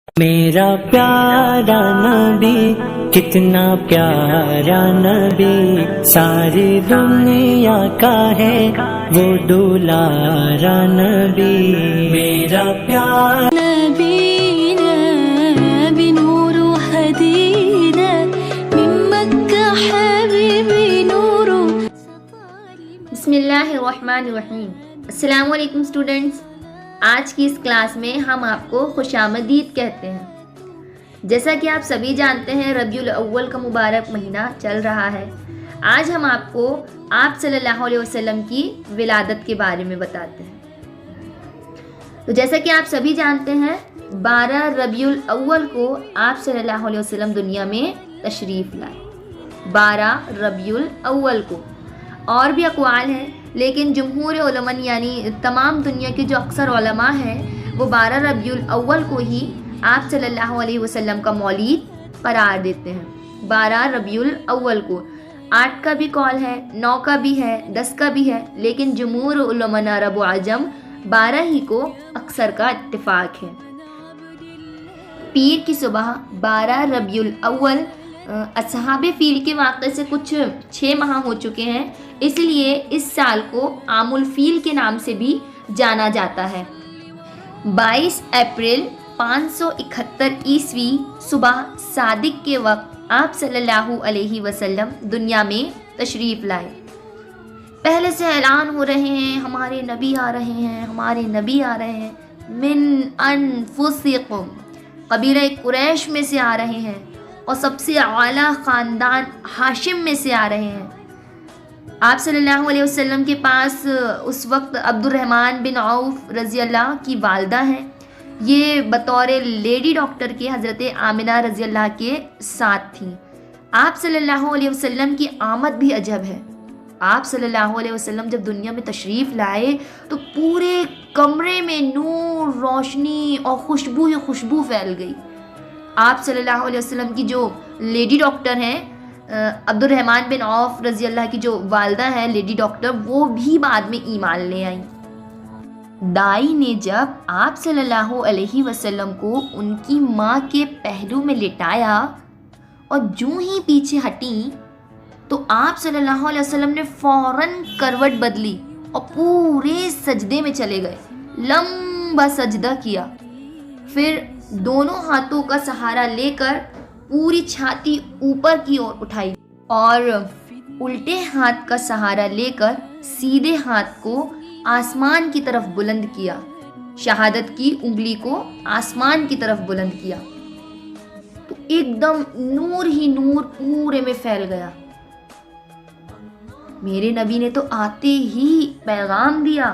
میرا پیارا نبی کتنا پیارا نبی، ساری دنیا کا ہے وہ دولارا نبی۔ میرا پیارا نبينا بنور هدينا من مكة حبيبي نور۔ بسم اللہ الرحمن الرحیم۔ السلام علیکم اسٹوڈنٹس، آج کی اس کلاس میں ہم آپ کو خوش آمدید کہتے ہیں۔ جیسا کہ آپ سبھی جانتے ہیں ربیع الاول کا مبارک مہینہ چل رہا ہے۔ آج ہم آپ کو آپ صلی اللہ علیہ وسلم کی ولادت کے بارے میں بتاتے ہیں۔ تو جیسا کہ آپ سبھی جانتے ہیں 12 ربیع الاول کو آپ صلی اللہ علیہ وسلم دنیا میں تشریف لائے۔ 12 ربیع الاول کو اور بھی اقوال ہیں، لیکن جمہور علماء یعنی تمام دنیا کے جو اکثر علماء ہیں وہ 12 ربیع الاول کو ہی آپ صلی اللہ علیہ وسلم کا مولد قرار دیتے ہیں۔ 12 ربیع الاول کو 8 کا بھی قول ہے، 9 کا بھی ہے، 10 کا بھی ہے، لیکن جمہور علماء عرب و عجم 12 ہی کو اکثر کا اتفاق ہے۔ پیر کی صبح 12 ربیع الاول اصحاب فیل کے واقعے سے کچھ 6 ماہ ہو چکے ہیں، اس لیے اس سال کو عام الفیل کے نام سے بھی جانا جاتا ہے۔ 22 اپریل 571 عیسوی صبح صادق کے وقت آپ صلی اللہ علیہ وسلم دنیا میں تشریف لائے۔ پہلے سے اعلان ہو رہے ہیں ہمارے نبی آ رہے ہیں، ہمارے نبی آ رہے ہیں، من انفسکم، قبیلہ قریش میں سے آ رہے ہیں اور سب سے اعلیٰ خاندان ہاشم میں سے آ رہے ہیں۔ آپ صلی اللہ علیہ وسلم کے پاس اس وقت عبد الرحمن بن عوف رضی اللہ کی والدہ ہیں، یہ بطور لیڈی ڈاکٹر کے حضرت آمنہ رضی اللہ کے ساتھ تھیں۔ آپ صلی اللہ علیہ وسلم کی آمد بھی عجب ہے۔ آپ صلی اللہ علیہ وسلم جب دنیا میں تشریف لائے تو پورے کمرے میں نور، روشنی اور خوشبو ہی خوشبو پھیل گئی۔ آپ صلی اللہ علیہ وسلم کی جو لیڈی ڈاکٹر ہیں عبد الرحمن بن عوف رضی اللہ کی جو والدہ ہیں لیڈی ڈاکٹر، وہ بھی بعد میں ایمان لے آئیں۔ دائی نے جب آپ صلی اللہ علیہ وسلم کو ان کی ماں کے پہلو میں لٹایا اور جوں ہی پیچھے ہٹیں تو آپ صلی اللہ علیہ وسلم نے فوراً کروٹ بدلی اور پورے سجدے میں چلے گئے، لمبا سجدہ کیا، پھر دونوں ہاتھوں کا سہارا لے کر پوری چھاتی اوپر کی اور اٹھائی اور الٹے ہاتھ کا سہارا لے کر سیدھے ہاتھ کو آسمان کی طرف بلند کیا، شہادت کی انگلی کو آسمان کی طرف بلند کیا تو ایک دم نور ہی نور پورے میں پھیل گیا۔ میرے نبی نے تو آتے ہی پیغام دیا،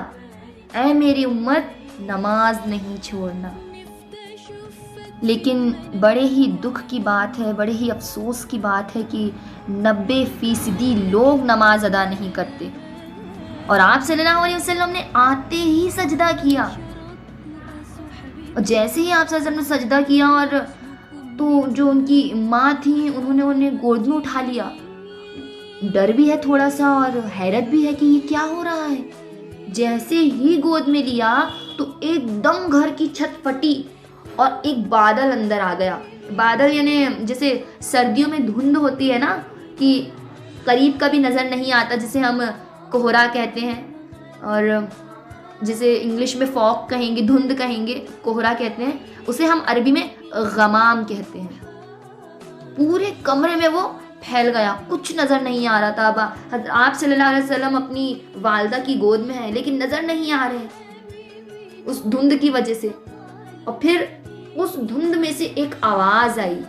اے میری امت نماز نہیں چھوڑنا۔ لیکن بڑے ہی دکھ کی بات ہے، بڑے ہی افسوس کی بات ہے کہ 90% لوگ نماز ادا نہیں کرتے، اور آپ صلی اللہ علیہ وسلم نے آتے ہی سجدہ کیا، اور جیسے ہی آپ صلی اللہ علیہ وسلم نے سجدہ کیا اور تو جو ان کی ماں تھیں انہوں نے انہیں گود میں اٹھا لیا۔ ڈر بھی ہے تھوڑا سا اور حیرت بھی ہے کہ یہ کیا ہو رہا ہے۔ جیسے ہی گود میں لیا تو ایک دم گھر کی چھت پھٹی اور ایک بادل اندر آ گیا۔ بادل یعنی جیسے سردیوں میں دھند ہوتی ہے نا کہ قریب کا بھی نظر نہیں آتا، جسے ہم کوہرا کہتے ہیں، اور جسے انگلش میں فوگ کہیں گے، دھند کہیں گے، کوہرا کہتے ہیں، اسے ہم عربی میں غمام کہتے ہیں۔ پورے کمرے میں وہ پھیل گیا، کچھ نظر نہیں آ رہا تھا۔ آپ صلی اللہ علیہ وسلم اپنی والدہ کی گود میں ہیں لیکن نظر نہیں آ رہے اس دھند کی وجہ سے۔ اور پھر اس دھند میں سے ایک آواز آئی۔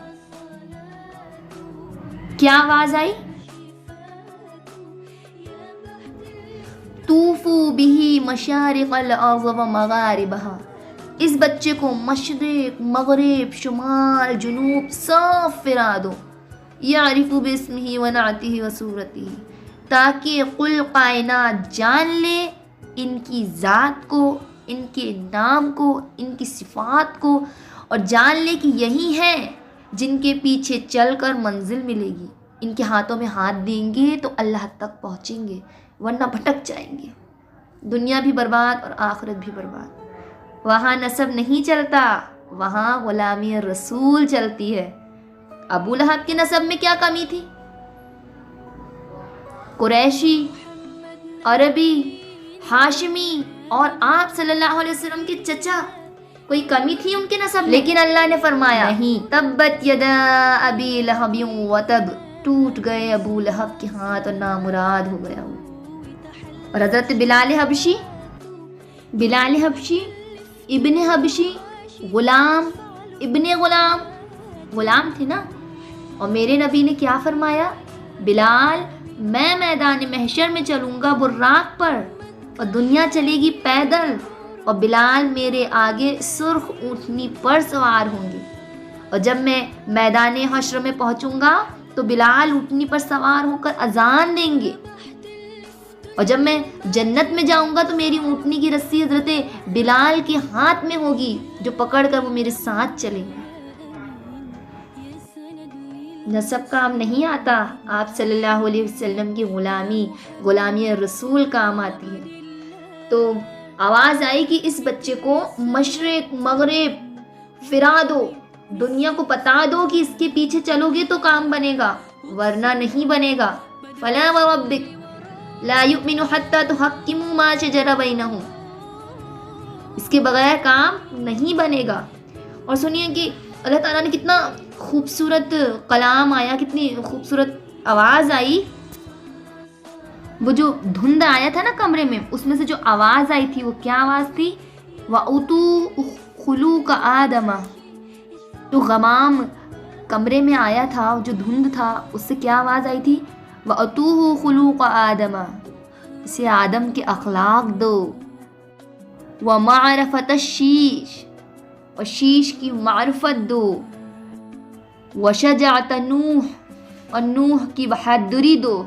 کیا آواز آئی؟ طوفو بہ مشارق الارض و مغاربہا، اس بچے کو مشرق، مغرب، شمال، جنوب سب پھرا دو، یعرف باسمہ و نعتہ و صورتہ، تاکہ کل کائنات جان لے ان کی ذات کو، ان کے نام کو، ان کی صفات کو، اور جان لے کہ یہی ہیں جن کے پیچھے چل کر منزل ملے گی۔ ان کے ہاتھوں میں ہاتھ دیں گے تو اللہ تک پہنچیں گے، ورنہ بھٹک جائیں گے، دنیا بھی برباد اور آخرت بھی برباد۔ وہاں نسب نہیں چلتا، وہاں غلامی رسول چلتی ہے۔ ابو لہب کے نسب میں کیا کمی تھی؟ قریشی، عربی، ہاشمی اور آپ صلی اللہ علیہ وسلم کے چچا، کوئی کمی تھی ان کے نسب میں؟ لیکن اللہ نے فرمایا نہیں، تبت یدا ابی لہب وتب، ٹوٹ گئے ابو لہب کے ہاتھ اور نامراد ہو گیا وہ۔ اور حضرت بلال حبشی ابن حبشی، غلام ابن غلام تھے نا۔ اور میرے نبی نے کیا فرمایا؟ بلال، میں میدان محشر میں چلوں گا براق پر اور دنیا چلے گی پیدل، اور بلال میرے آگے سرخ اونٹنی پر سوار ہوں گے، اور جب میں میدان حشر میں پہنچوں گا تو بلال اونٹنی پر سوار ہو کر اذان دیں گے، اور جب میں جنت میں جاؤں گا تو میری اونٹنی کی رسی حضرت بلال کے ہاتھ میں ہوگی، جو پکڑ کر وہ میرے ساتھ چلیں گے۔ نسب کام نہیں آتا، آپ صلی اللہ علیہ وسلم کی غلامی رسول کام آتی ہے۔ تو آواز آئی کہ اس بچے کو مشرق مغرب فرا دو، دنیا کو بتا دو کہ اس کے پیچھے چلو گے تو کام بنے گا، ورنہ نہیں بنے گا۔ فلا وربک لا یؤمنوا حتی تحکموا ما شجر بینہم، اس کے بغیر کام نہیں بنے گا۔ اور سنیے کہ اللہ تعالیٰ نے کتنا خوبصورت کلام آیا، کتنی خوبصورت آواز آئی۔ وہ جو دھند آیا تھا نا کمرے میں، اس میں سے جو آواز آئی تھی وہ کیا آواز تھی؟ وَأُوتُوا خُلُوقَ آدَمَ، جو غمام کمرے میں آیا تھا، جو دھند تھا، اس سے کیا آواز آئی تھی؟ وَأُوتُوهُ خُلُوقَ آدَمَ، اسے آدم کے اخلاق دو۔ وَمَعْرِفَةَ الشِّیش، اور شیش کی معرفت دو۔ وَشَجَاعَةَ نوح، اور نوح کی بہادری دو۔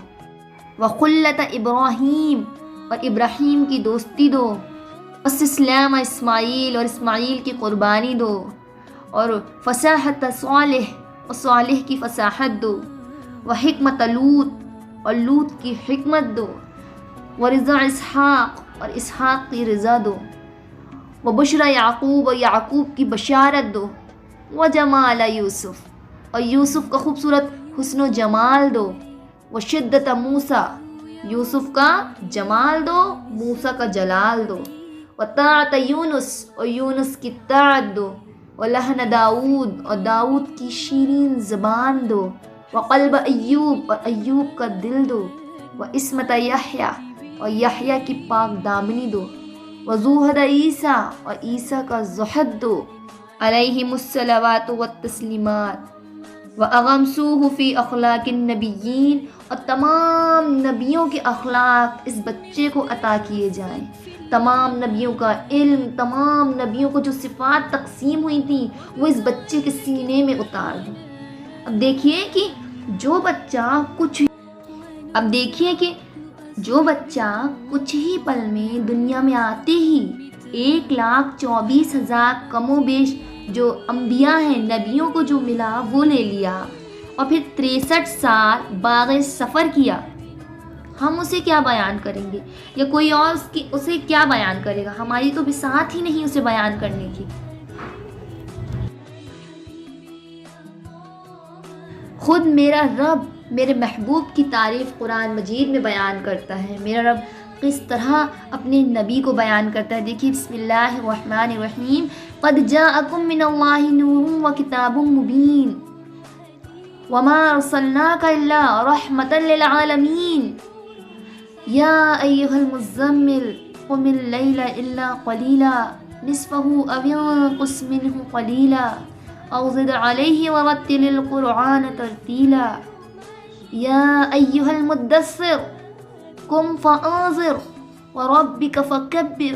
وَخُلَّةَ ابراہیم، اور ابراہیم کی دوستی دو۔ وَاسْتِسْلَامَ اسماعیل، اور اسماعیل کی قربانی دو۔ اور فصاحت صالح، اور صالح کی فصاحت دو۔ وحکمت لوط، اور لوط کی حکمت دو۔ ورضا اسحاق، اور اسحاق کی رضا دو۔ وبشرى یعقوب، اور یعقوب کی بشارت دو۔ وجمال یوسف، اور یوسف کا خوبصورت حسن و جمال دو۔ وشدت موسیٰ، یوسف کا جمال دو، موسیٰ کا جلال دو۔ وطاعت یونس، اور یونس کی طاعت دو۔ ولحن داؤد، اور داؤد کی شیرین زبان دو۔ وقلب ایوب، اور ایوب کا دل دو۔ وعصمت یحییٰ، اور یحییٰ کی پاک دامنی دو۔ وزہد عیسیٰ، اور عیسیٰ کا زہد دو، علیہم الصلوات والتسلیمات۔ وَأَغَمْسُوهُ فِي أَخْلَاقِ النَّبِيِّينَ، اور تمام نبیوں کے اخلاق اس بچے کو عطا کیے جائیں، تمام نبیوں کا علم، تمام نبیوں کو جو صفات تقسیم ہوئی تھیں وہ اس بچے کے سینے میں اتار دیں۔ اب دیکھیے کہ جو بچہ کچھ ہی پل میں دنیا میں آتے ہی 1,24,000 کم و بیش جو انبیاء ہیں، نبیوں کو جو ملا وہ لے لیا، اور پھر 63 سال باغ سفر کیا، ہم اسے کیا بیان کریں گے؟ یا کوئی اور اسے کیا بیان کرے گا؟ ہماری تو بساط ہی نہیں اسے بیان کرنے کی۔ خود میرا رب میرے محبوب کی تعریف قرآن مجید میں بیان کرتا ہے، میرا رب کس طرح اپنے نبی کو بیان کرتا ہے۔ دیکھیے بسم اللہ الرحمن الرحیم، قد جاءکم من اللہ نور وکتاب مبین وما ارسلناک الا رحمتا للعالمین یا ایہا المزمل قم اللیل الا قلیلا نصفہ او انقص منہ قلیلا او زد علیہ ورتل القرآن ترتیلا یا ایہا المدثر قم فانذر وربک فکبر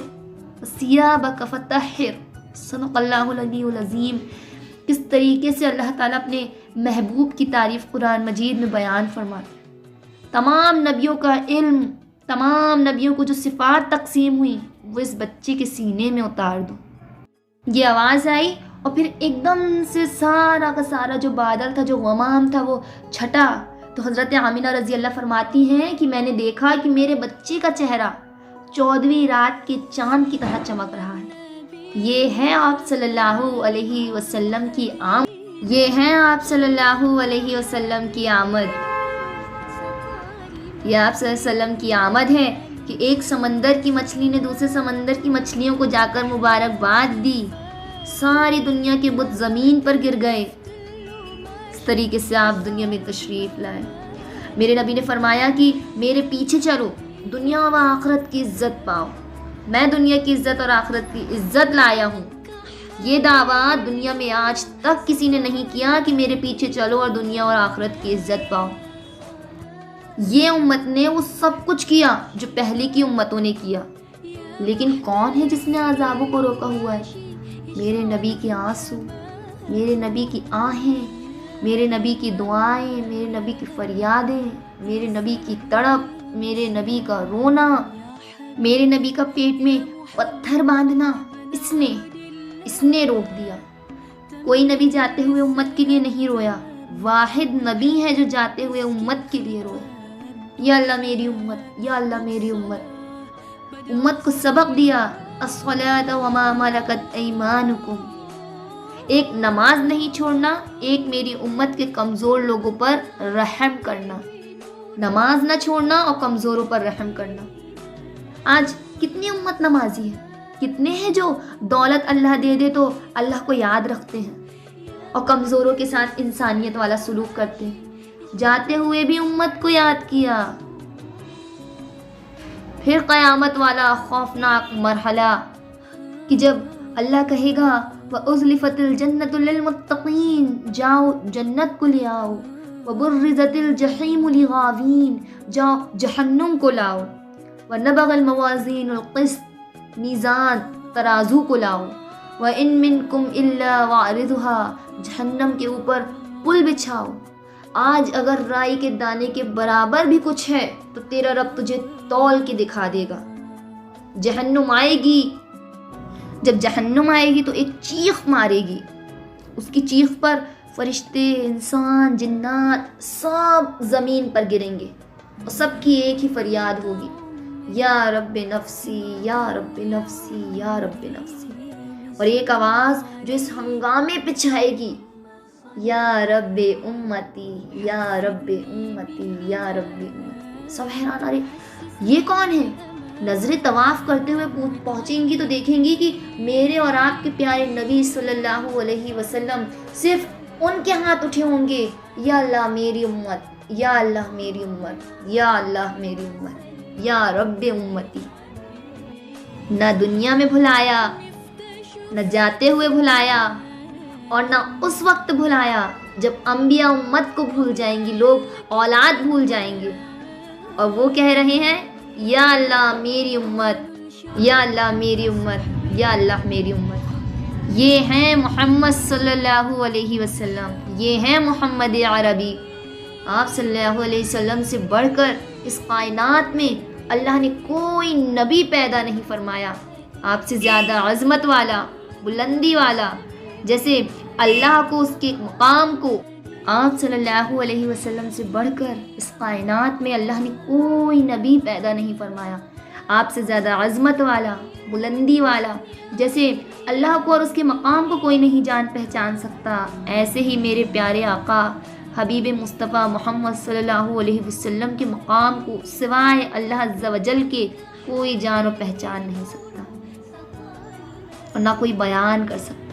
وثیابک فطہر۔ صدق اللہ العلی العظیم۔ کس طریقے سے اللہ تعالیٰ اپنے محبوب کی تعریف قرآن مجید میں بیان فرماتے، تمام نبیوں کا علم، تمام نبیوں کو جو صفات تقسیم ہوئی وہ اس بچے کے سینے میں اتار دو۔ یہ آواز آئی اور پھر ایک دم سے سارا کا سارا جو بادل تھا، جو غمام تھا، وہ چھٹا۔ تو حضرت آمینہ رضی اللہ فرماتی ہیں کہ میں نے دیکھا کہ میرے بچے کا چہرہ 14ویں رات کے چاند کی طرح چمک رہا ہے، یہ ہے آپ صلی اللہ علیہ وسلم کی آمد، یہ ہے آپ صلی اللہ علیہ وسلم کی آمد، یہ آپ صلی اللہ علیہ وسلم کی آمد ہے کہ ایک سمندر کی مچھلی نے دوسرے سمندر کی مچھلیوں کو جا کر مبارکباد دی، ساری دنیا کے بت زمین پر گر گئے۔ اس طریقے سے آپ دنیا میں تشریف لائے۔ میرے نبی نے فرمایا کہ میرے پیچھے چلو، دنیا و آخرت کی عزت پاؤ۔ میں دنیا کی عزت اور آخرت کی عزت لایا ہوں۔ یہ دعویٰ دنیا میں آج تک کسی نے نہیں کیا کہ میرے پیچھے چلو اور دنیا اور آخرت کی عزت پاؤ۔ یہ امت نے وہ سب کچھ کیا جو پہلے کی امتوں نے کیا، لیکن کون ہے جس نے عذابوں کو روکا ہوا ہے؟ میرے نبی کے آنسو، میرے نبی کی آہیں، میرے نبی کی دعائیں، میرے نبی کی فریادیں، میرے نبی کی تڑپ، میرے نبی کا رونا، میرے نبی کا پیٹ میں پتھر باندھنا، اس نے روک دیا۔ کوئی نبی جاتے ہوئے امت کے لیے نہیں رویا، واحد نبی ہے جو جاتے ہوئے امت کے لیے رویا۔ یا اللہ میری امت، یا اللہ میری امت۔ امت کو سبق دیا، الصلاۃ وما ملکت ایمانکم، ایک نماز نہیں چھوڑنا، ایک میری امت کے کمزور لوگوں پر رحم کرنا، نماز نہ چھوڑنا اور کمزوروں پر رحم کرنا۔ آج کتنی امت نمازی ہے، کتنے ہیں جو دولت اللہ دے دے تو اللہ کو یاد رکھتے ہیں اور کمزوروں کے ساتھ انسانیت والا سلوک کرتے ہیں۔ جاتے ہوئے بھی امت کو یاد کیا۔ پھر قیامت والا خوفناک مرحلہ کہ جب اللہ کہے گا وَأُزْلِفَتِ الْجَنَّةُ لِلْمُتَّقِينَ، جاؤ جنت کو لے آؤ، وَبُرِّزَتِ الْجَحِيمُ لِلْغَاوِينَ، جاؤ جہنم کو لاؤ، وَنَبَغَ الْمَوَازِينُ الْقِسْطَ، میزان ترازو کو لاؤ، وَإِن مِّنكُمْ إِلَّا وَارِدُهَا، جہنم کے اوپر پل بچھاؤ۔ آج اگر رائی کے دانے کے برابر بھی کچھ ہے تو تیرا رب تجھے تول کے دکھا دے گا۔ جہنم آئے گی، جب جہنم آئے گی تو ایک چیخ مارے گی، اس کی چیخ پر فرشتے، انسان، جنات سب زمین پر گریں گے اور سب کی ایک ہی فریاد ہوگی، یا رب نفسی، یا رب نفسی، یا رب نفسی۔ اور ایک آواز جو اس ہنگامے پہ چھائے گی، یا رب امتی، یا رب امتی، یا رب امتی۔ سب حیران، ارے یہ کون ہے؟ نظر طواف کرتے ہوئے پہنچیں گی تو دیکھیں گی کہ میرے اور آپ کے پیارے نبی صلی اللہ علیہ وسلم صرف ان کے ہاتھ اٹھے ہوں گے، یا اللہ میری امت، یا اللہ میری امت، یا اللہ میری امت، یا رب امتی۔ نہ دنیا میں بھلایا، نہ جاتے ہوئے بھلایا، اور نہ اس وقت بھلایا جب انبیاء امت کو بھول جائیں گی، لوگ اولاد بھول جائیں گے، اور وہ کہہ رہے ہیں یا اللہ میری امت، یا اللہ میری امت، یا اللہ میری امت۔ یہ ہیں محمد صلی اللہ علیہ وسلم، یہ ہیں محمد عربی۔ آپ صلی اللہ علیہ وسلم سے بڑھ کر اس کائنات میں اللہ نے کوئی نبی پیدا نہیں فرمایا، آپ سے زیادہ عظمت والا، بلندی والا، جیسے اللہ کو اس کے مقام کو، آپ صلی اللہ علیہ وسلم سے بڑھ کر اس کائنات میں اللہ نے کوئی نبی پیدا نہیں فرمایا، آپ سے زیادہ عظمت والا، بلندی والا، جیسے اللہ کو اور اس کے مقام کو کوئی نہیں جان پہچان سکتا، ایسے ہی میرے پیارے آقا حبیب مصطفیٰ محمد صلی اللہ علیہ وسلم کے مقام کو سوائے اللہ عز و جل کے کوئی جان و پہچان نہیں سکتا اور نہ کوئی بیان کر سکتا۔